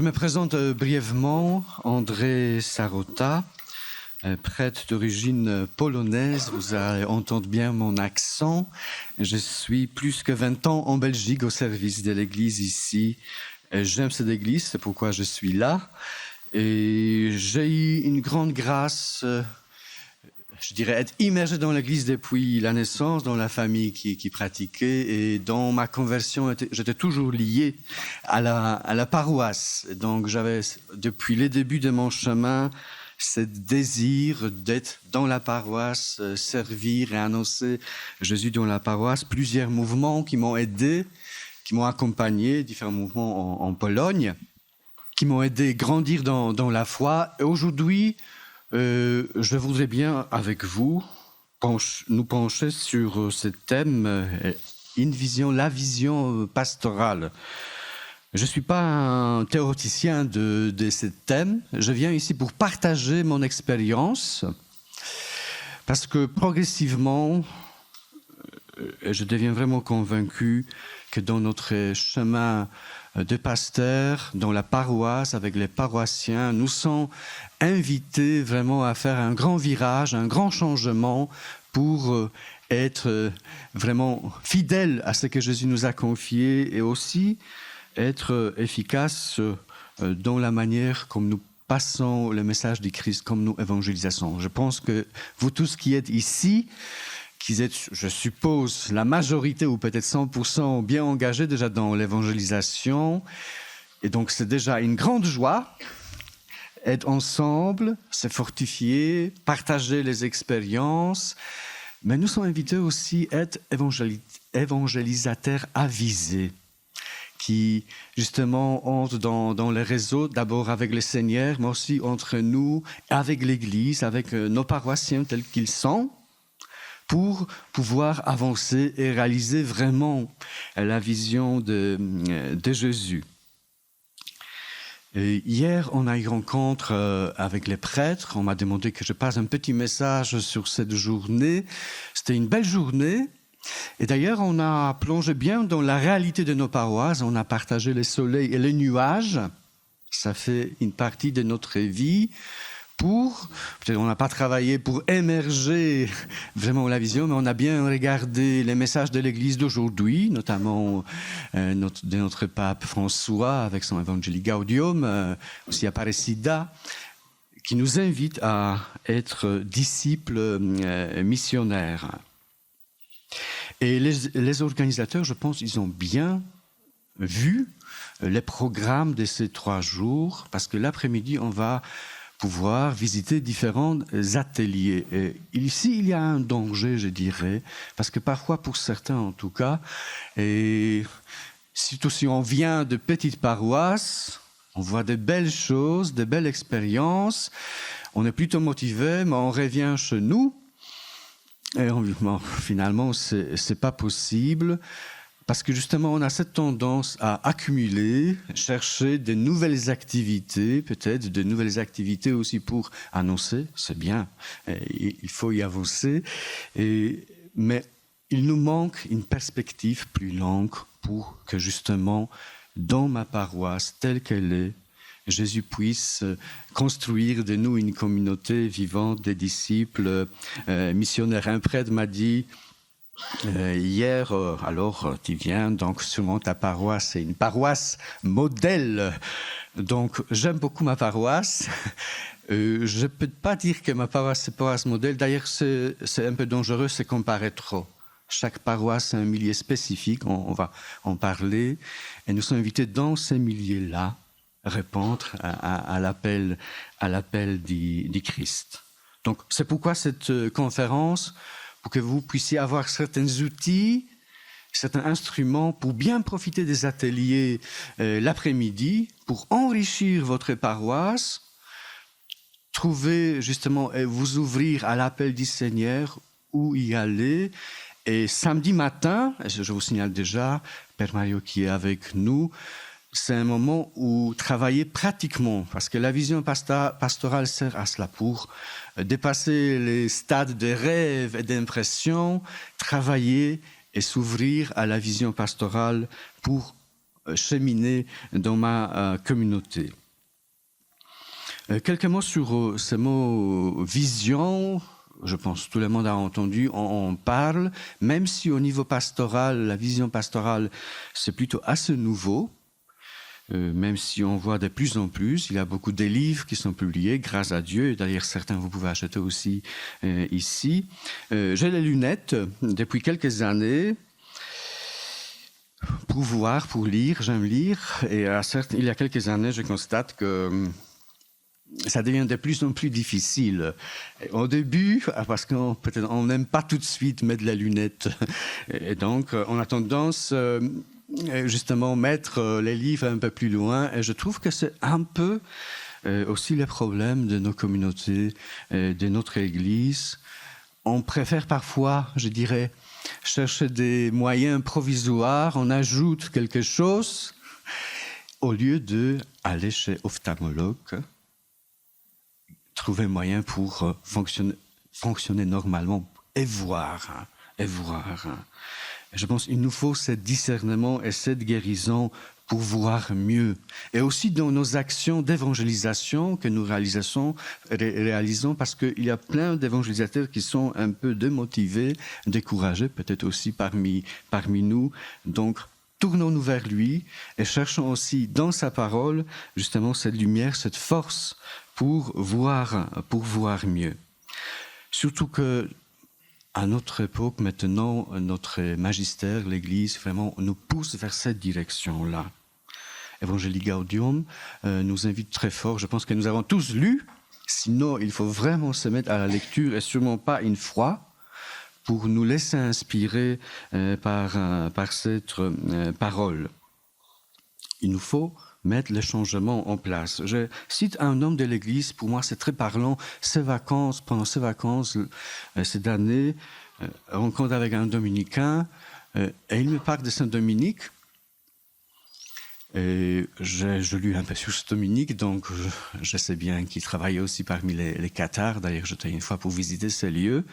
me présente brièvement, Andrzej Sarota, prêtre d'origine polonaise. Vous allez entendre bien mon accent. Je suis plus que 20 ans en Belgique au service de l'Église ici. J'aime cette Église, c'est pourquoi je suis là. Et j'ai eu une grande grâce, je dirais, être immergé dans l'Église depuis la naissance, dans la famille qui pratiquait. Et dans ma conversion, j'étais toujours lié à la paroisse. Donc j'avais, depuis les débuts de mon chemin, ce désir d'être dans la paroisse, servir et annoncer Jésus dans la paroisse. Plusieurs mouvements qui m'ont aidé, qui m'ont accompagné, différents mouvements en Pologne, qui m'ont aidé à grandir dans la foi. Et aujourd'hui, je voudrais bien, avec vous, nous pencher sur ce thème, la vision pastorale. Je ne suis pas un théoricien de ce thème. Je viens ici pour partager mon expérience, parce que progressivement, je deviens vraiment convaincu que dans notre chemin de pasteur, dans la paroisse, avec les paroissiens, nous sommes invités vraiment à faire un grand virage, un grand changement pour être vraiment fidèles à ce que Jésus nous a confié et aussi être efficaces dans la manière comme nous passons le message du Christ, comme nous évangélisons. Je pense que vous tous qui êtes ici, qui êtes, je suppose, la majorité ou peut-être 100% bien engagés déjà dans l'évangélisation. Et donc, c'est déjà une grande joie être ensemble, se fortifier, partager les expériences. Mais nous sommes invités aussi à être évangélisateurs avisés, qui justement entrent dans les réseaux, d'abord avec le Seigneur, mais aussi entre nous, avec l'Église, avec nos paroissiens tels qu'ils sont, pour pouvoir avancer et réaliser vraiment la vision de Jésus. Et hier, on a eu rencontre avec les prêtres. On m'a demandé que je passe un petit message sur cette journée. C'était une belle journée. Et d'ailleurs, on a plongé bien dans la réalité de nos paroisses. On a partagé les soleils et les nuages. Ça fait une partie de notre vie. Peut-être on n'a pas travaillé pour émerger vraiment la vision, mais on a bien regardé les messages de l'Église d'aujourd'hui, notamment de notre pape François avec son Evangelii Gaudium, aussi Aparecida, qui nous invite à être disciples missionnaires. Et les organisateurs, je pense, ils ont bien vu les programmes de ces 3 jours, parce que l'après-midi, on va pouvoir visiter différents ateliers. Et ici, il y a un danger, je dirais, parce que parfois, pour certains en tout cas, et surtout si on vient de petites paroisses, on voit de belles choses, de belles expériences, on est plutôt motivé, mais on revient chez nous, et finalement, c'est pas possible. Parce que justement, on a cette tendance à accumuler, chercher de nouvelles activités, peut-être de nouvelles activités aussi pour annoncer, c'est bien, il faut y avancer, mais il nous manque une perspective plus longue pour que justement, dans ma paroisse telle qu'elle est, Jésus puisse construire de nous une communauté vivante, des disciples missionnaires. Un prêtre m'a dit, hier, alors tu viens, donc sûrement ta paroisse, c'est une paroisse modèle. Donc j'aime beaucoup ma paroisse. Je ne peux pas dire que ma paroisse c'est une paroisse modèle. D'ailleurs, c'est un peu dangereux, c'est comparer trop. Chaque paroisse a un milieu spécifique, on va en parler. Et nous sommes invités dans ces milieux-là répondre à l'appel du Christ. Donc c'est pourquoi cette conférence, pour que vous puissiez avoir certains outils, certains instruments pour bien profiter des ateliers l'après-midi, pour enrichir votre paroisse, trouver justement et vous ouvrir à l'appel du Seigneur, où y aller. Et samedi matin, je vous signale déjà, Père Mario qui est avec nous, c'est un moment où travailler pratiquement, parce que la vision pastorale sert à cela, pour dépasser les stades de rêve et d'impression, travailler et s'ouvrir à la vision pastorale pour cheminer dans ma communauté. Quelques mots sur ces mots vision. Je pense que tout le monde a entendu, on parle, même si au niveau pastoral, la vision pastorale, c'est plutôt assez nouveau, même si on voit de plus en plus, il y a beaucoup de livres qui sont publiés, grâce à Dieu, d'ailleurs certains vous pouvez acheter aussi ici. J'ai les lunettes depuis quelques années, pour voir, pour lire, j'aime lire, et il y a quelques années, je constate que ça devient de plus en plus difficile. Au début, parce qu'on peut-être on n'aime pas tout de suite mettre les lunettes, et donc on a tendance justement mettre les livres un peu plus loin. Et je trouve que c'est un peu aussi le problème de nos communautés, de notre Église. On préfère parfois, je dirais, chercher des moyens provisoires. On ajoute quelque chose au lieu d'aller chez ophtalmologue. Trouver moyen pour fonctionner normalement et voir. Je pense qu'il nous faut ce discernement et cette guérison pour voir mieux. Et aussi dans nos actions d'évangélisation que nous réalisons parce qu'il y a plein d'évangélisateurs qui sont un peu démotivés, découragés, peut-être aussi parmi nous. Donc, tournons-nous vers lui et cherchons aussi dans sa parole justement cette lumière, cette force pour voir mieux. Surtout que à notre époque, maintenant, notre magistère, l'Église, vraiment nous pousse vers cette direction-là. Evangelii Gaudium nous invite très fort. Je pense que nous avons tous lu. Sinon, il faut vraiment se mettre à la lecture et sûrement pas une fois pour nous laisser inspirer par cette parole. Il nous faut mettre les changements en place. Je cite un homme de l'Église, pour moi c'est très parlant, pendant ces vacances, cette année, rencontre avec un dominicain, et il me parle de Saint-Dominique. Et je lis un peu sur ce Dominique, donc je sais bien qu'il travaillait aussi parmi les cathares. D'ailleurs, j'étais une fois pour visiter ces lieux.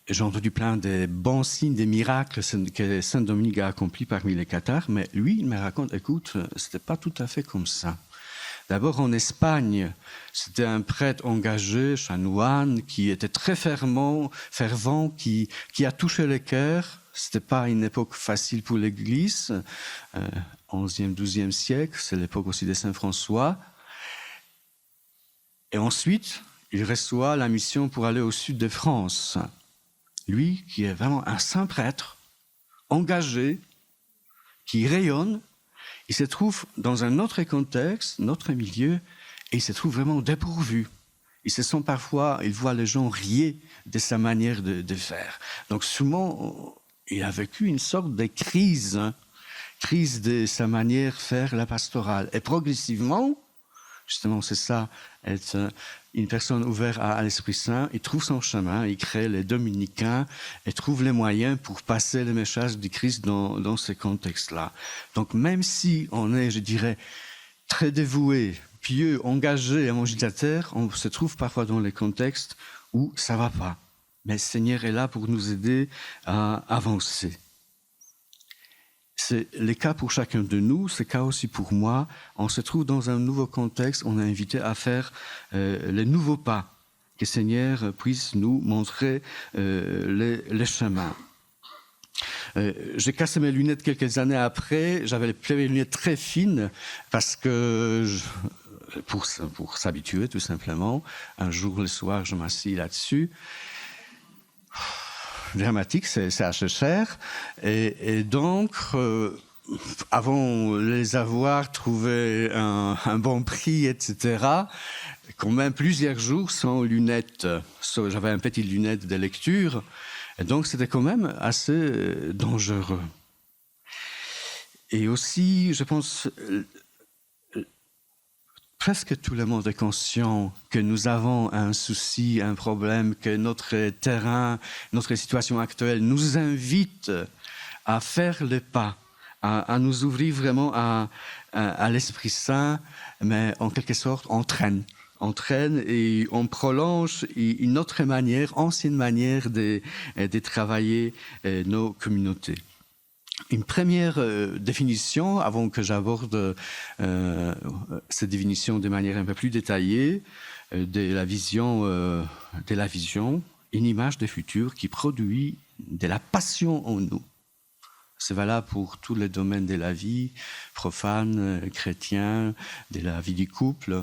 J'ai entendu plein de bons signes, des miracles que Saint-Dominique a accomplis parmi les cathares, mais lui, il me raconte, écoute, c'était pas tout à fait comme ça. D'abord, en Espagne, c'était un prêtre engagé, chanoine, qui était très fervent, qui a touché les cœurs. C'était pas une époque facile pour l'Église, 11e, 12e siècle, c'est l'époque aussi de Saint François. Et ensuite, il reçoit la mission pour aller au sud de France. Lui, qui est vraiment un saint prêtre, engagé, qui rayonne, il se trouve dans un autre contexte, notre milieu, et il se trouve vraiment dépourvu. Il voit les gens rier de sa manière de faire. Donc souvent, il a vécu une sorte de crise de sa manière de faire la pastorale. Et progressivement, justement, c'est ça, être une personne ouverte à l'Esprit Saint, il trouve son chemin, il crée les dominicains et trouve les moyens pour passer le message du Christ dans ces contextes-là. Donc même si on est, je dirais, très dévoué, pieux, engagé, évangélisateur, on se trouve parfois dans les contextes où ça ne va pas. Mais le Seigneur est là pour nous aider à avancer. C'est le cas pour chacun de nous, c'est le cas aussi pour moi. On se trouve dans un nouveau contexte, on est invité à faire les nouveaux pas, que le Seigneur puisse nous montrer les chemins. J'ai cassé mes lunettes quelques années après, j'avais les lunettes très fines parce que, pour s'habituer tout simplement, un jour le soir je m'assis là-dessus. Dramatique, c'est assez cher. Et donc, avant les avoir trouvé un bon prix, etc., quand même plusieurs jours sans lunettes. J'avais une petite lunette de lecture. Et donc, c'était quand même assez dangereux. Et aussi, je pense, presque tout le monde est conscient que nous avons un souci, un problème, que notre terrain, notre situation actuelle nous invite à faire le pas, à nous ouvrir vraiment à l'Esprit Saint, mais en quelque sorte, on traîne et on prolonge une autre manière, ancienne manière de travailler nos communautés. Une première définition, avant que j'aborde cette définition de manière un peu plus détaillée, de la vision, une image du futur qui produit de la passion en nous. C'est valable pour tous les domaines de la vie, profane, chrétien, de la vie du couple.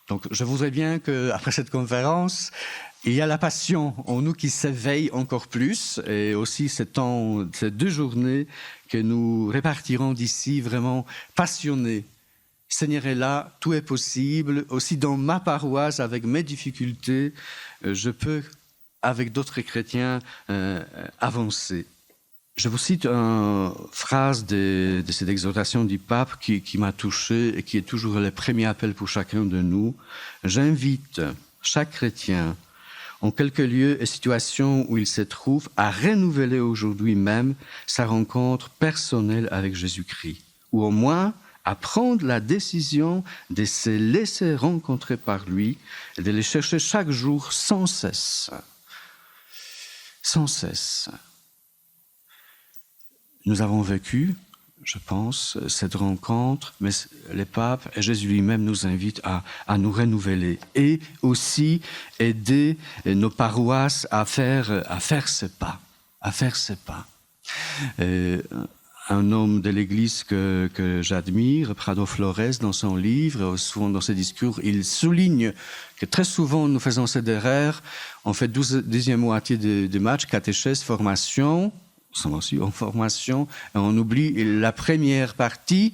Donc, je voudrais bien qu'après cette conférence, il y a la passion en nous qui s'éveille encore plus, et aussi ces 2 journées que nous répartirons d'ici vraiment passionnés. Seigneur est là, tout est possible. Aussi dans ma paroisse, avec mes difficultés, je peux, avec d'autres chrétiens, avancer. Je vous cite une phrase de cette exhortation du pape qui m'a touché et qui est toujours le premier appel pour chacun de nous. J'invite chaque chrétien, en quelque lieu et situation où il se trouve, à renouveler aujourd'hui même sa rencontre personnelle avec Jésus-Christ, ou au moins à prendre la décision de se laisser rencontrer par lui et de le chercher chaque jour sans cesse. Sans cesse. Nous avons vécu, je pense, cette rencontre, mais le pape et Jésus lui-même nous invitent à nous renouveler et aussi aider nos paroisses à faire ce pas, un homme de l'Église que j'admire, Prado Flores, dans son livre, souvent dans ses discours, il souligne que très souvent nous faisons cette erreur, on fait 12e moitié de match, catéchèse, formation, nous sommes aussi en formation, et on oublie la première partie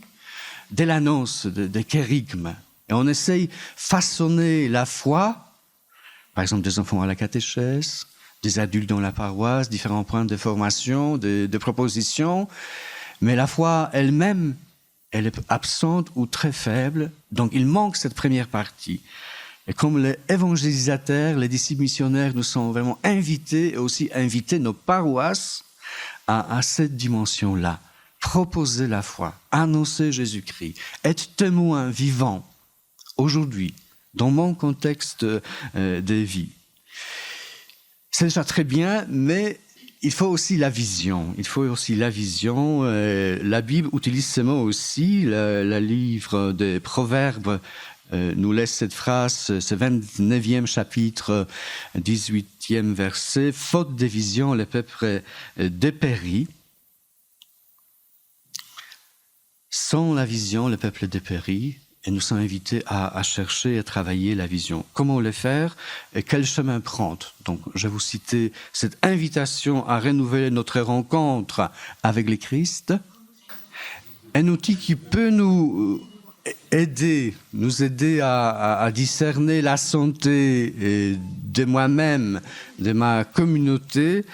de l'annonce, de kérigme. Et on essaye de façonner la foi, par exemple des enfants à la catéchèse, des adultes dans la paroisse, différents points de formation, de propositions, mais la foi elle-même, elle est absente ou très faible, donc il manque cette première partie. Et comme les évangélisateurs, les disciples missionnaires nous sont vraiment invités, et aussi inviter nos paroisses à cette dimension-là, proposer la foi, annoncer Jésus-Christ, être témoin vivant aujourd'hui, dans mon contexte de vie. C'est déjà très bien, mais il faut aussi la vision. La Bible utilise ce mot aussi. Le livre des Proverbes nous laisse cette phrase, ce 29e chapitre, 18e verset. « Faute de vision, le peuple dépérit. Sans la vision, le peuple dépérit. » Et nous sommes invités à chercher et à travailler la vision. Comment le faire et quel chemin prendre? Donc, je vais vous citer cette invitation à renouveler notre rencontre avec le Christ. Un outil qui peut nous aider à discerner la santé de moi-même, de ma communauté.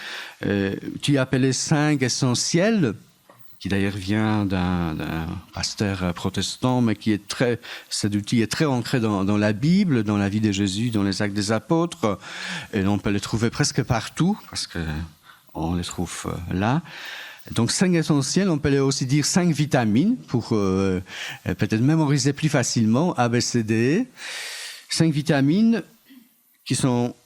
Tu appelé 5 essentiels, qui d'ailleurs vient d'un pasteur protestant, mais cet outil est très ancré dans la Bible, dans la vie de Jésus, dans les actes des apôtres, et on peut les trouver presque partout, parce qu'on les trouve là. Donc 5 essentiels, on peut aussi dire 5 vitamines, pour peut-être mémoriser plus facilement, A, B, C, D. 5 vitamines qui sont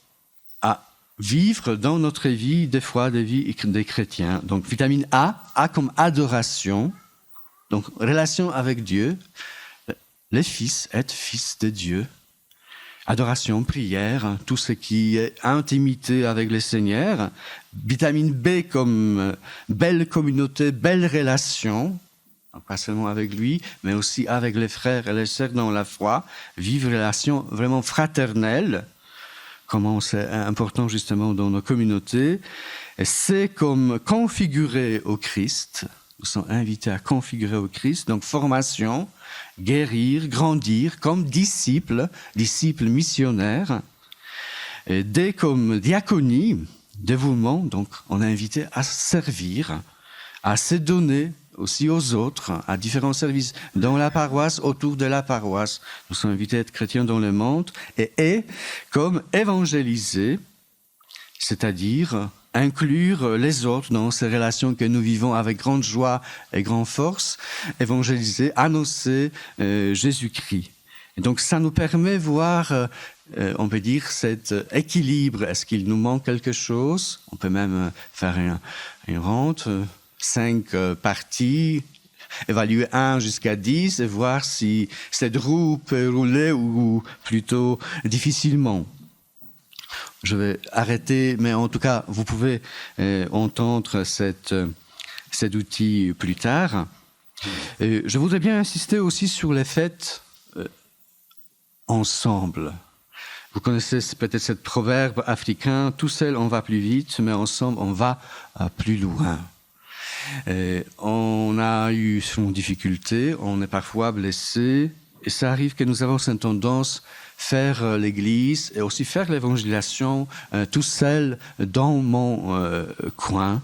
à vivre dans notre vie, des fois, des vies des chrétiens. Donc, vitamine A comme adoration, donc relation avec Dieu, les fils, être fils de Dieu, adoration, prière, tout ce qui est intimité avec le Seigneur. Vitamine B comme belle communauté, belle relation, donc pas seulement avec lui, mais aussi avec les frères et les sœurs dans la foi, vivre une relation vraiment fraternelle, comment c'est important justement dans nos communautés. Et c'est comme configurer au Christ. Nous sommes invités à configurer au Christ. Donc formation, guérir, grandir comme disciples missionnaires. Et D comme diaconie, dévouement. Donc on est invité à servir, à se donner aussi aux autres, à différents services dans la paroisse, autour de la paroisse. Nous sommes invités à être chrétiens dans le monde. Et comme évangéliser, c'est-à-dire inclure les autres dans ces relations que nous vivons avec grande joie et grande force, évangéliser, annoncer Jésus-Christ. Et donc ça nous permet de voir, on peut dire, cet équilibre. Est-ce qu'il nous manque quelque chose? On peut même faire une rente. 5 parties, évaluer 1 jusqu'à 10 et voir si cette roue peut rouler ou plutôt difficilement. Je vais arrêter, mais en tout cas, vous pouvez entendre cet outil plus tard. Et je voudrais bien insister aussi sur les fêtes ensemble. Vous connaissez peut-être ce proverbe africain, tout seul on va plus vite, mais ensemble on va plus loin. Et on a eu son difficulté, on est parfois blessé, et ça arrive que nous avons cette tendance faire l'église et aussi faire l'évangélisation tout seul dans mon coin.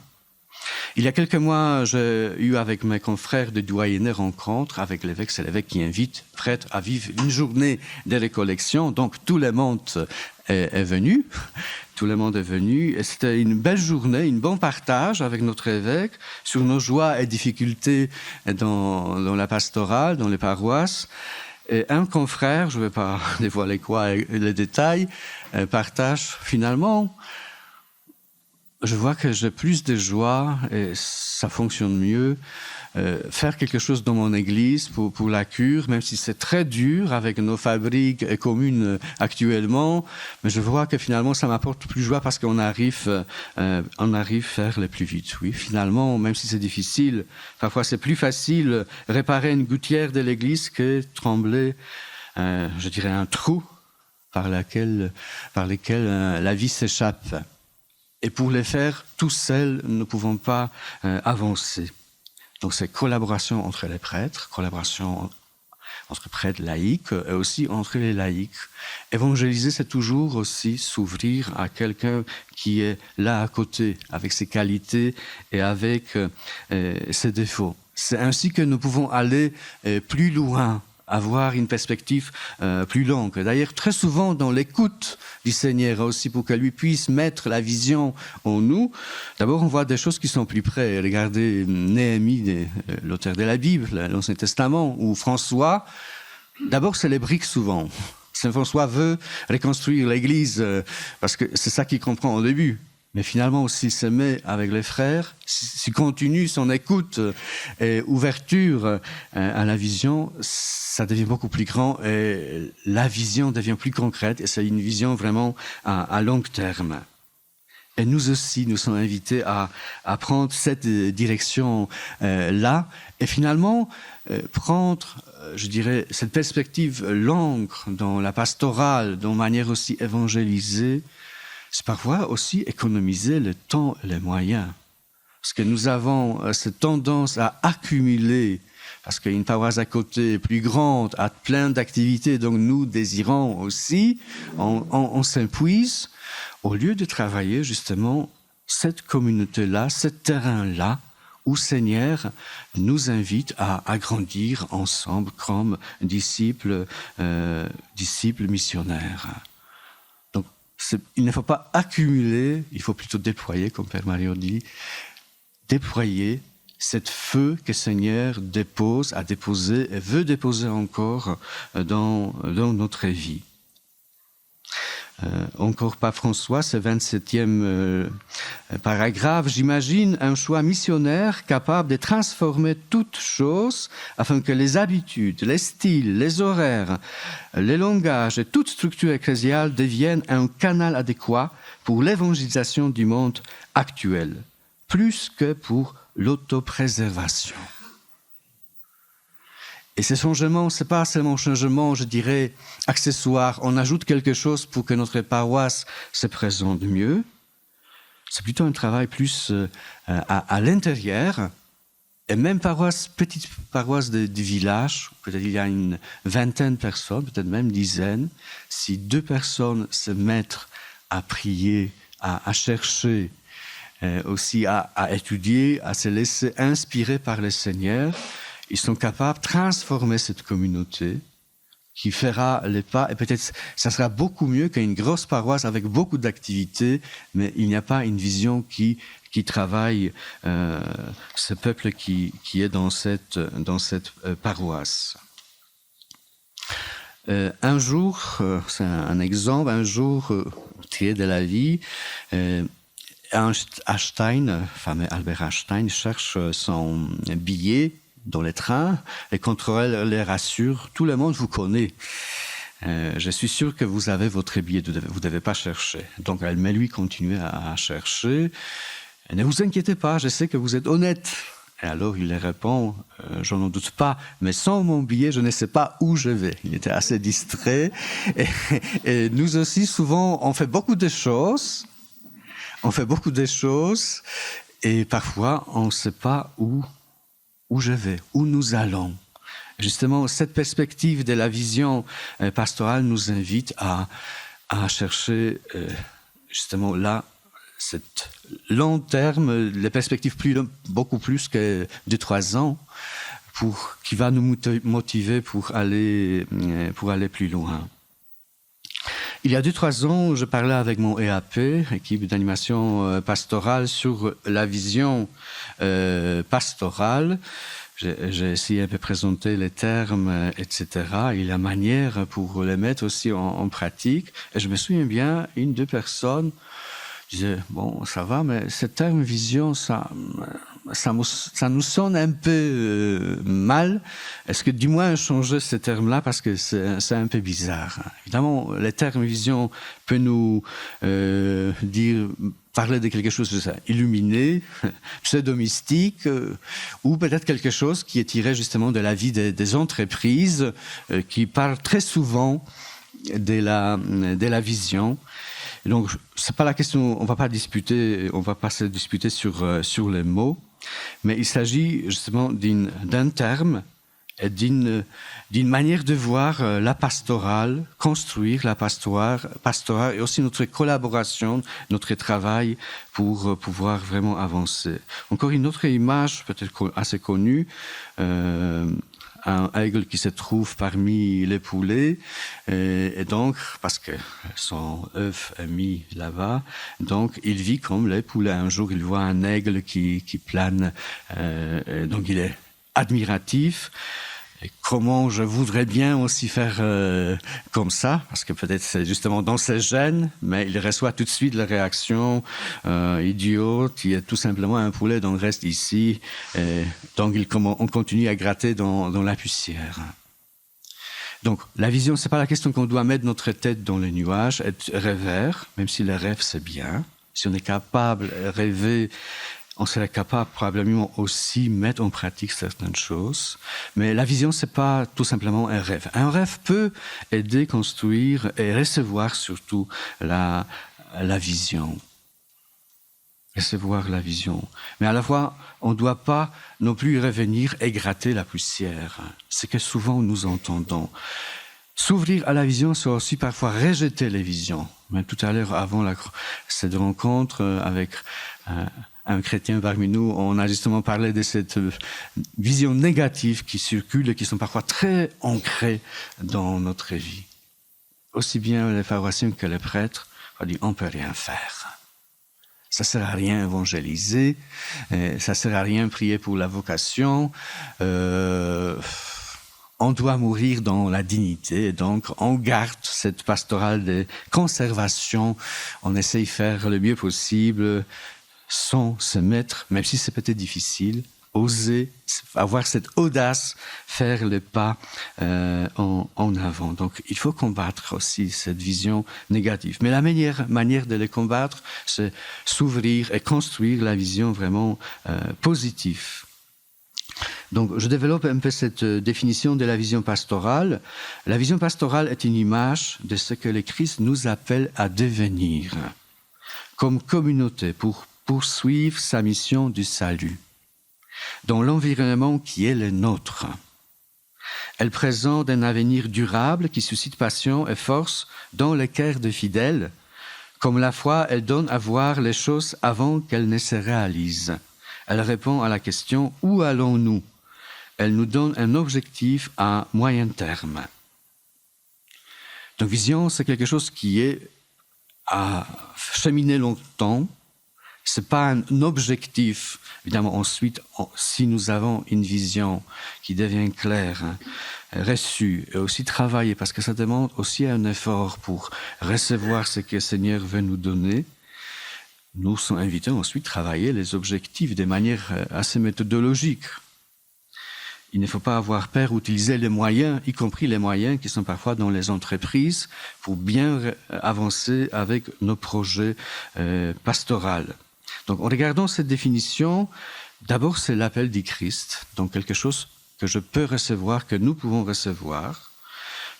Il y a quelques mois, j'ai eu avec mes confrères de doyenné rencontre avec l'évêque. C'est l'évêque qui invite prêtres à vivre une journée de récollection. Donc tout le monde est venu. Tout le monde est venu. Et c'était une belle journée, un bon partage avec notre évêque sur nos joies et difficultés dans la pastorale, dans les paroisses. Et un confrère, je ne vais pas dévoiler les détails, partage finalement. Je vois que j'ai plus de joie et ça fonctionne mieux. Faire quelque chose dans mon église pour la cure, même si c'est très dur avec nos fabriques communes actuellement, mais je vois que finalement ça m'apporte plus de joie parce qu'on arrive à faire le plus vite. Oui, finalement, même si c'est difficile, parfois c'est plus facile réparer une gouttière de l'église que trembler, je dirais, un trou par lequel la vie s'échappe. Et pour les faire tout seuls, nous ne pouvons pas avancer. Donc c'est collaboration entre les prêtres, collaboration entre prêtres laïcs et aussi entre les laïcs. Évangéliser, c'est toujours aussi s'ouvrir à quelqu'un qui est là à côté, avec ses qualités et avec ses défauts. C'est ainsi que nous pouvons aller plus loin, avoir une perspective plus longue. D'ailleurs, très souvent, dans l'écoute du Seigneur, aussi pour que lui puisse mettre la vision en nous, d'abord, on voit des choses qui sont plus près. Regardez Néhémie, l'auteur de la Bible, l'Ancien Testament, ou François. D'abord, c'est les briques souvent. Saint François veut reconstruire l'Église parce que c'est ça qu'il comprend au début. Mais finalement, s'il se met avec les frères, s'il continue son écoute et ouverture à la vision, ça devient beaucoup plus grand et la vision devient plus concrète et c'est une vision vraiment à long terme. Et nous aussi, nous sommes invités à prendre cette direction-là et finalement prendre, je dirais, cette perspective longue dans la pastorale, de manière aussi évangélisée. C'est parfois aussi économiser le temps et les moyens. Parce que nous avons cette tendance à accumuler, parce qu'une paroisse à côté plus grande a plein d'activités, donc nous désirons aussi, on s'épuise, au lieu de travailler justement cette communauté-là, ce terrain-là, où Seigneur nous invite à grandir ensemble comme disciples missionnaires. Il ne faut pas accumuler, il faut plutôt déployer, comme Père Mario dit, déployer cette feu que le Seigneur a déposé et veut déposer encore dans notre vie. Encore Pape François, ce 27e paragraphe, j'imagine un choix missionnaire capable de transformer toutes choses afin que les habitudes, les styles, les horaires, les langages et toute structure ecclésiale deviennent un canal adéquat pour l'évangélisation du monde actuel, plus que pour l'autopréservation. Et ce changement, ce n'est pas seulement un changement, je dirais, accessoire. On ajoute quelque chose pour que notre paroisse se présente mieux. C'est plutôt un travail plus à l'intérieur. Et même petite paroisse du village, peut-être il y a une vingtaine de personnes, peut-être même dizaine. Si 2 personnes se mettent à prier, à chercher, aussi à étudier, à se laisser inspirer par le Seigneur, ils sont capables de transformer cette communauté qui fera les pas. Et peut-être ça sera beaucoup mieux qu'une grosse paroisse avec beaucoup d'activités, mais il n'y a pas une vision qui travaille ce peuple qui est dans cette paroisse. Un jour, c'est un exemple, un jour tiré de la vie, Einstein, fameux Albert Einstein, cherche son billet dans les trains. Les contrôleurs les rassurent. Tout le monde vous connaît. Je suis sûr que vous avez votre billet, vous ne devez pas chercher. Donc, elle met lui continuer à chercher. Et ne vous inquiétez pas, je sais que vous êtes honnête. Et alors, il répond, je n'en doute pas, mais sans mon billet, je ne sais pas où je vais. Il était assez distrait. Et nous aussi, souvent, on fait beaucoup de choses. Et parfois, on ne sait pas où je vais, où nous allons. Justement, cette perspective de la vision pastorale nous invite à chercher justement là, cet long terme, les perspectives beaucoup plus que 2-3 ans, qui va nous motiver pour aller plus loin. Il y a 2-3 ans, je parlais avec mon EAP, équipe d'animation pastorale, sur la vision pastorale. J'ai essayé de présenter les termes, etc. et la manière pour les mettre aussi en pratique. Et je me souviens bien, 1-2 personnes disaient, bon, ça va, mais ce terme vision, ça nous sonne un peu mal. Est-ce que du moins changer ce terme-là, parce que c'est un peu bizarre. Évidemment, le terme vision peut nous parler de quelque chose de ça, illuminé, pseudo-mystique, ou peut-être quelque chose qui est tiré justement de la vie des entreprises, qui parlent très souvent de la vision. Et donc, c'est pas la question, on va pas se disputer sur les mots, mais il s'agit justement d'un terme et d'une manière de voir la pastorale, construire la pastorale et aussi notre collaboration, notre travail pour pouvoir vraiment avancer. Encore une autre image, peut-être assez connue, un aigle qui se trouve parmi les poulets, et donc, parce que son œuf est mis là-bas, donc il vit comme les poulets. Un jour, il voit un aigle qui plane, donc il est admiratif. Et comment je voudrais bien aussi faire comme ça, parce que peut-être c'est justement dans ses gènes, mais il reçoit tout de suite la réaction idiote, il est tout simplement un poulet, donc reste ici. Et donc on continue à gratter dans la poussière. Donc la vision, c'est pas la question qu'on doit mettre notre tête dans les nuages, être rêveur, même si le rêve c'est bien. Si on est capable de rêver, on serait capable probablement aussi mettre en pratique certaines choses. Mais la vision, c'est pas tout simplement un rêve. Un rêve peut aider, construire et recevoir surtout la vision. Recevoir la vision. Mais à la fois, on ne doit pas non plus revenir et gratter la poussière. C'est que souvent nous entendons. S'ouvrir à la vision, c'est aussi parfois rejeter les visions. Même tout à l'heure, avant cette rencontre avec un chrétien parmi nous, on a justement parlé de cette vision négative qui circule et qui sont parfois très ancrées dans notre vie. Aussi bien les pharmaciens que les prêtres, on dit on ne peut rien faire. Ça ne sert à rien évangéliser, ça ne sert à rien prier pour la vocation. On doit mourir dans la dignité, donc on garde cette pastorale de conservation, on essaye de faire le mieux possible, sans se mettre, même si c'est peut-être difficile, oser, avoir cette audace, faire le pas en avant. Donc il faut combattre aussi cette vision négative. Mais la meilleure manière de les combattre, c'est s'ouvrir et construire la vision vraiment positive. Donc je développe un peu cette définition de la vision pastorale. La vision pastorale est une image de ce que le Christ nous appelle à devenir comme communauté pour poursuivre sa mission du salut dans l'environnement qui est le nôtre. Elle présente un avenir durable qui suscite passion et force dans les cœurs des fidèles. Comme la foi, elle donne à voir les choses avant qu'elles ne se réalisent. Elle répond à la question « Où allons-nous » Elle nous donne un objectif à moyen terme. Donc vision, c'est quelque chose qui est à cheminer longtemps. Ce n'est pas un objectif. Évidemment, ensuite, si nous avons une vision qui devient claire, reçue, et aussi travailler, parce que ça demande aussi un effort pour recevoir ce que le Seigneur veut nous donner. nous sommes invités ensuite à travailler les objectifs de manière assez méthodologique. Il ne faut pas avoir peur d'utiliser les moyens, y compris les moyens qui sont parfois dans les entreprises, pour bien avancer avec nos projets pastoraux. Donc, en regardant cette définition, d'abord, c'est l'appel du Christ, donc quelque chose que je peux recevoir, que nous pouvons recevoir.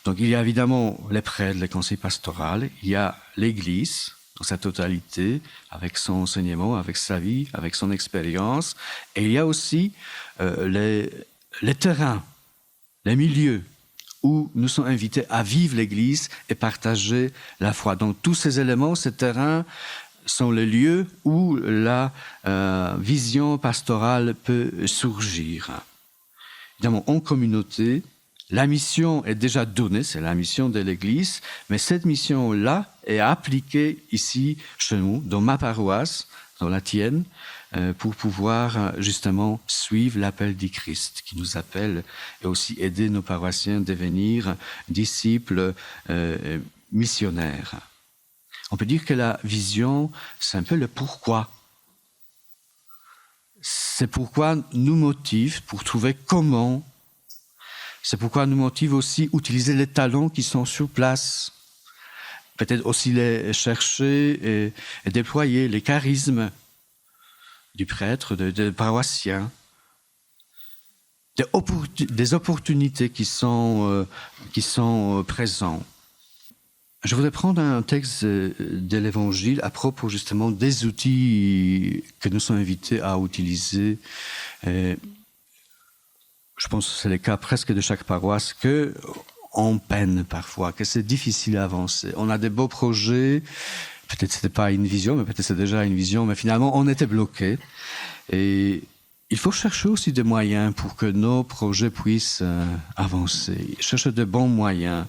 Donc, il y a évidemment les prêtres, les conseils pastoraux, il y a l'Église dans sa totalité, avec son enseignement, avec sa vie, avec son expérience, et il y a aussi les terrains, les milieux où nous sommes invités à vivre l'Église et partager la foi. Donc, tous ces éléments, ces terrains, sont les lieux où la vision pastorale peut surgir. Évidemment, en communauté, la mission est déjà donnée, c'est la mission de l'Église, mais cette mission-là est appliquée ici, chez nous, dans ma paroisse, dans la tienne, pour pouvoir justement suivre l'appel du Christ qui nous appelle et aussi aider nos paroissiens à devenir disciples missionnaires. On peut dire que la vision, c'est un peu le pourquoi. C'est pourquoi nous motive pour trouver comment. C'est pourquoi nous motive aussi utiliser les talents qui sont sur place. Peut-être aussi les chercher et déployer les charismes du prêtre, des paroissiens. Des opportunités qui sont présentes. Je voudrais prendre un texte de l'Évangile à propos justement des outils que nous sommes invités à utiliser. Je pense que c'est le cas presque de chaque paroisse, qu'on peine parfois, que c'est difficile à avancer. On a des beaux projets, peut-être ce n'était pas une vision, mais peut-être c'est déjà une vision, mais finalement on était bloqué. Et il faut chercher aussi des moyens pour que nos projets puissent avancer, chercher de bons moyens.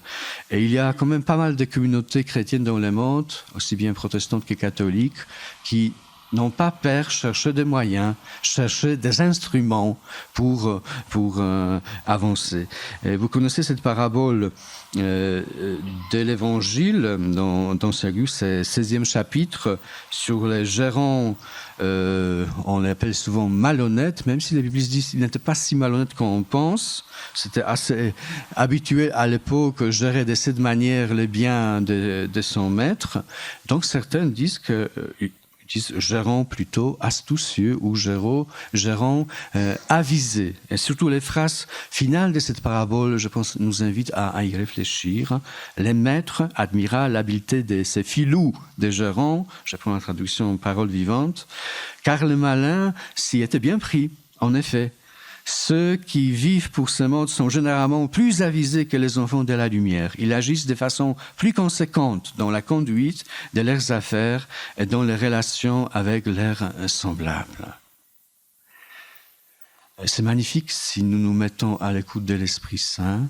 Et il y a quand même pas mal de communautés chrétiennes dans le monde, aussi bien protestantes que catholiques, qui n'ont pas peur chercher des moyens, chercher des instruments pour avancer. Et vous connaissez cette parabole de l'Évangile dans Sergius, c'est 16e chapitre, sur les gérants, on l'appelle souvent malhonnêtes, même si les Bibles disent qu'ils n'étaient pas si malhonnêtes qu'on pense. C'était assez habituel à l'époque de gérer de cette manière les biens de son maître. Donc certains disent que gérant plutôt astucieux ou gérant avisé. Et surtout les phrases finales de cette parabole, je pense, nous invitent à y réfléchir. Les maîtres admira l'habileté de ces filous des gérants, je prends la traduction en parole vivante, car le malin s'y était bien pris, en effet. Ceux qui vivent pour ce monde sont généralement plus avisés que les enfants de la lumière. Ils agissent de façon plus conséquente dans la conduite de leurs affaires et dans les relations avec leurs semblables. C'est magnifique si nous nous mettons à l'écoute de l'Esprit Saint.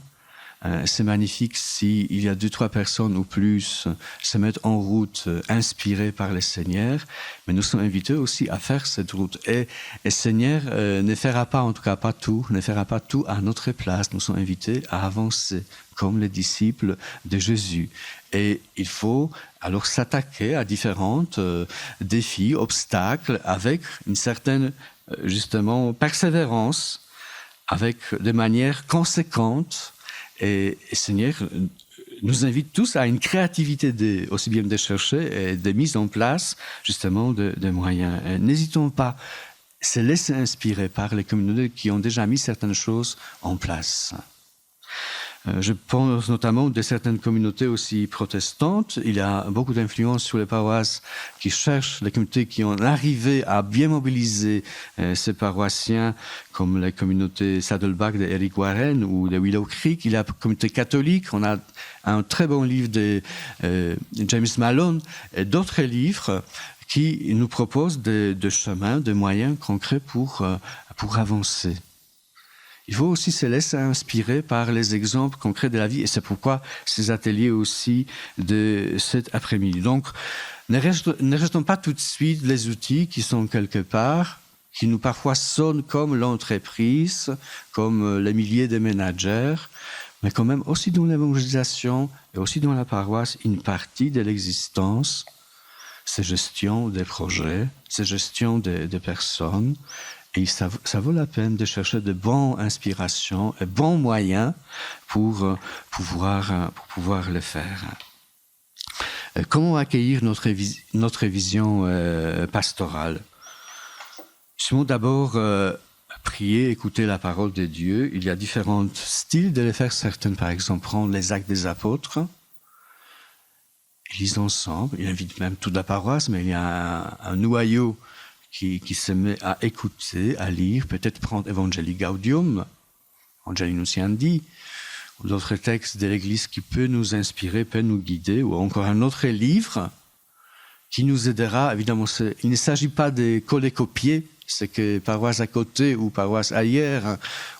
C'est magnifique s'il y a 2-3 personnes ou plus se mettent en route inspirées par le Seigneur, mais nous sommes invités aussi à faire cette route. Et le Seigneur ne fera pas, en tout cas pas tout, ne fera pas tout à notre place. Nous sommes invités à avancer comme les disciples de Jésus. Et il faut alors s'attaquer à différents défis, obstacles, avec une certaine, justement, persévérance, avec de manière conséquente. Et le Seigneur nous invite tous à une créativité aussi bien de chercher et de mise en place justement de moyens. N'hésitons pas à se laisser inspirer par les communautés qui ont déjà mis certaines choses en place. Je pense notamment de certaines communautés aussi protestantes. Il y a beaucoup d'influence sur les paroisses qui cherchent, les communautés qui ont arrivé à bien mobiliser ces paroissiens, comme la communauté Saddleback d'Eric Warren ou de Willow Creek. Il y a la communauté catholique. On a un très bon livre de James Malone et d'autres livres qui nous proposent de chemins, de moyens concrets pour avancer. Il faut aussi se laisser inspirer par les exemples concrets de la vie, et c'est pourquoi ces ateliers aussi de cet après-midi. Donc, ne restons pas tout de suite les outils qui sont quelque part, qui nous parfois sonnent comme l'entreprise, comme les milliers de managers, mais quand même aussi dans l'évangélisation et aussi dans la paroisse, une partie de l'existence c'est gestion des projets, c'est gestion des personnes. Et ça vaut la peine de chercher de bonnes inspirations et bons moyens pour pouvoir le faire. Comment accueillir notre vision pastorale? Nous d'abord prier, écouter la parole de Dieu. Il y a différents styles de le faire. Certains, par exemple, prendre les actes des apôtres. Ils lisent ensemble. Ils invitent même toute la paroisse, mais il y a un noyau qui se met à écouter, à lire. Peut-être prendre Evangelii Gaudium, Evangelii Nunciandi, ou d'autres textes de l'Église qui peut nous inspirer, peut nous guider, ou encore un autre livre qui nous aidera. Évidemment, il ne s'agit pas de coller-copier ce que paroisse à côté ou paroisse ailleurs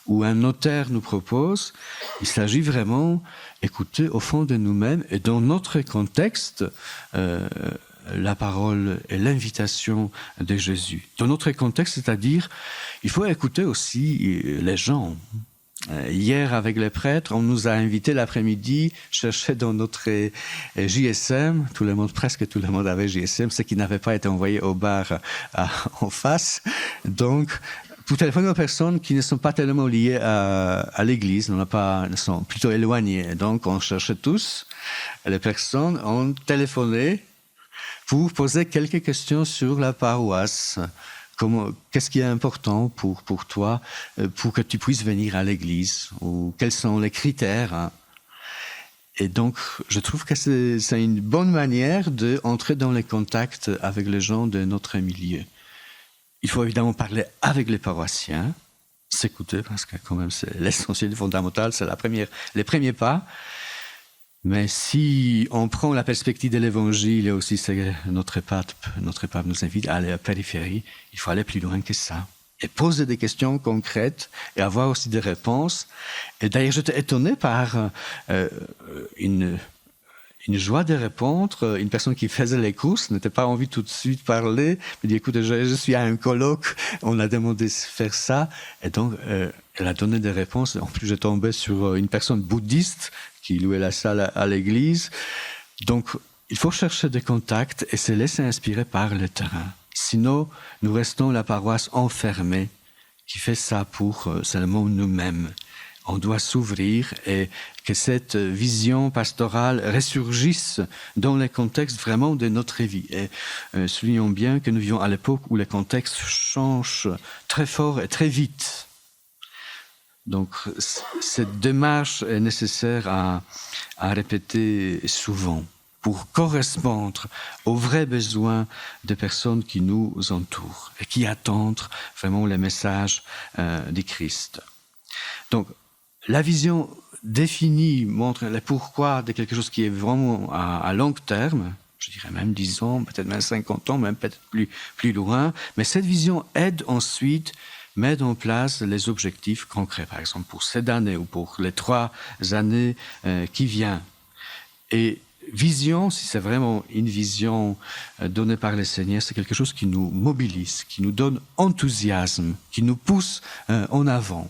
ou un notaire nous propose. Il s'agit vraiment d'écouter au fond de nous-mêmes et dans notre contexte la parole et l'invitation de Jésus. Dans notre contexte, c'est-à-dire, il faut écouter aussi les gens. Hier, avec les prêtres, on nous a invités l'après-midi chercher dans notre JSM, presque tout le monde avait JSM, ce qui n'avait pas été envoyé au bar en face. Donc, pour téléphoner aux personnes qui ne sont pas tellement liées à l'Église, sont plutôt éloignées. Donc, on cherchait tous. Les personnes ont téléphoné pour poser quelques questions sur la paroisse. Qu'est-ce qui est important pour toi, pour que tu puisses venir à l'église, ou quels sont les critères, hein? Et donc, je trouve que c'est une bonne manière d'entrer dans les contacts avec les gens de notre milieu. Il faut évidemment parler avec les paroissiens, s'écouter, parce que quand même c'est l'essentiel, fondamental, c'est les premiers pas. Mais si on prend la perspective de l'Évangile, et aussi notre pape nous invite à aller à la périphérie, il faut aller plus loin que ça. Et poser des questions concrètes et avoir aussi des réponses. Et d'ailleurs, j'étais étonné par une joie de répondre. Une personne qui faisait les courses n'était pas envie tout de suite parler, mais dit, écoute, je suis à un colloque, on a demandé de faire ça. Et donc, elle a donné des réponses. En plus, j'ai tombé sur une personne bouddhiste qui louait la salle à l'église. Donc, il faut chercher des contacts et se laisser inspirer par le terrain. Sinon, nous restons la paroisse enfermée qui fait ça pour seulement nous-mêmes. On doit s'ouvrir et que cette vision pastorale ressurgisse dans les contextes vraiment de notre vie. Et soulignons bien que nous vivons à l'époque où les contextes changent très fort et très vite. Donc, cette démarche est nécessaire à répéter souvent pour correspondre aux vrais besoins des personnes qui nous entourent et qui attendent vraiment les messages du Christ. Donc, la vision définie montre le pourquoi de quelque chose qui est vraiment à long terme, je dirais même 10 ans, peut-être même 50 ans, même peut-être plus loin, mais cette vision aide ensuite mettre en place les objectifs concrets, par exemple pour cette année ou pour les 3 années qui viennent. Et vision, si c'est vraiment une vision donnée par le Seigneur, c'est quelque chose qui nous mobilise, qui nous donne enthousiasme, qui nous pousse en avant.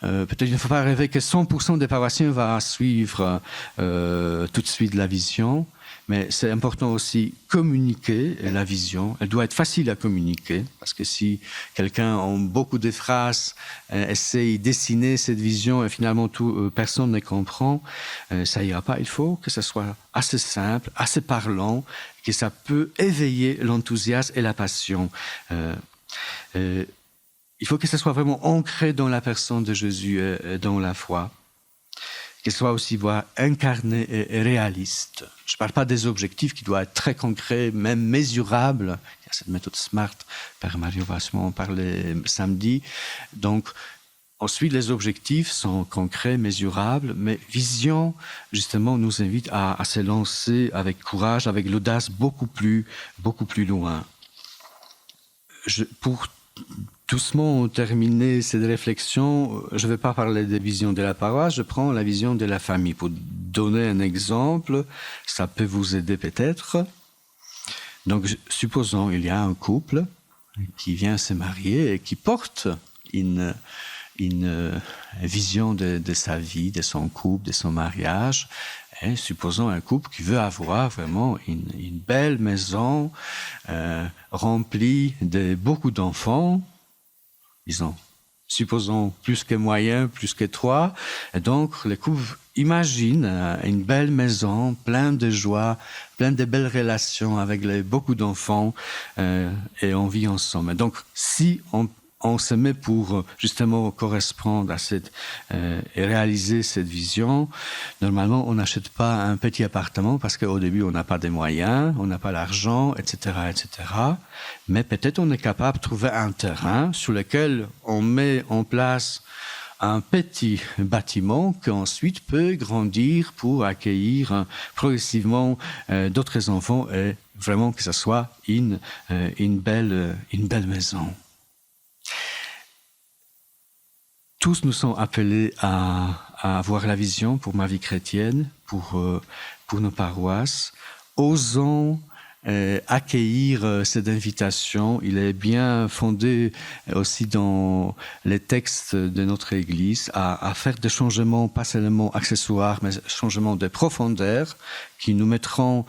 Peut-être qu'il ne faut pas rêver que 100% des paroissiens vont suivre tout de suite la vision, mais c'est important aussi communiquer la vision. Elle doit être facile à communiquer, parce que si quelqu'un, en beaucoup de phrases, essaye de dessiner cette vision et finalement personne ne comprend, ça ira pas. Il faut que ça soit assez simple, assez parlant, que ça peut éveiller l'enthousiasme et la passion. Il faut que ce soit vraiment ancré dans la personne de Jésus et dans la foi. Que ce soit aussi incarné et réaliste. Je ne parle pas des objectifs qui doivent être très concrets, même mesurables. Il y a cette méthode SMART, Père Mario va en parler samedi. Donc, ensuite, les objectifs sont concrets, mesurables, mais vision, justement, nous invite à se lancer avec courage, avec l'audace beaucoup plus loin. Pour doucement terminer cette réflexion, je ne vais pas parler des visions de la paroisse, je prends la vision de la famille. Pour donner un exemple, ça peut vous aider peut-être. Donc, supposons il y a un couple qui vient se marier et qui porte une une vision de sa vie, de son couple, de son mariage. Et supposons un couple qui veut avoir vraiment une belle maison remplie de beaucoup d'enfants, disons, supposons plus que moyen, plus que 3. Et donc, le couple imagine une belle maison, pleine de joie, pleine de belles relations avec beaucoup d'enfants et on vit ensemble. Et donc, si on se met pour justement correspondre à et réaliser cette vision, normalement, on n'achète pas un petit appartement parce qu'au début, on n'a pas de moyens, on n'a pas l'argent, etc., etc. Mais peut-être on est capable de trouver un terrain sur lequel on met en place un petit bâtiment qui ensuite peut grandir pour accueillir progressivement d'autres enfants et vraiment que ce soit une belle maison. Tous nous sont appelés à avoir la vision pour ma vie chrétienne, pour nos paroisses. Osons accueillir cette invitation. Il est bien fondé aussi dans les textes de notre Église à faire des changements, pas seulement accessoires, mais changements de profondeur qui nous mettront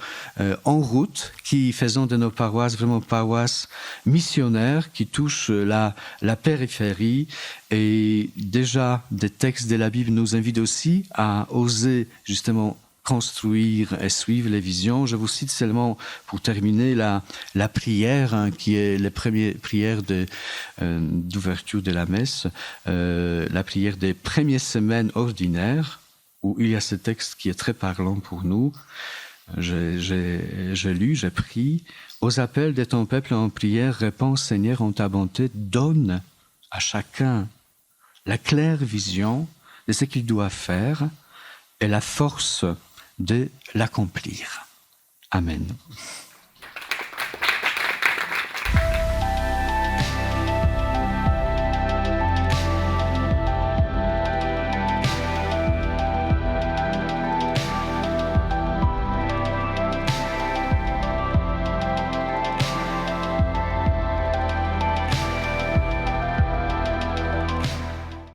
en route, qui faisons de nos paroisses vraiment paroisses missionnaires qui touchent la périphérie. Et déjà, des textes de la Bible nous invitent aussi à oser justement construire et suivre les visions. Je vous cite seulement pour terminer la prière qui est la première prière d'ouverture de la messe, la prière des premières semaines ordinaires où il y a ce texte qui est très parlant pour nous. J'ai lu, j'ai prié. Aux appels de ton peuple en prière, réponds Seigneur en ta bonté, donne à chacun la claire vision de ce qu'il doit faire et la force de l'accomplir. Amen.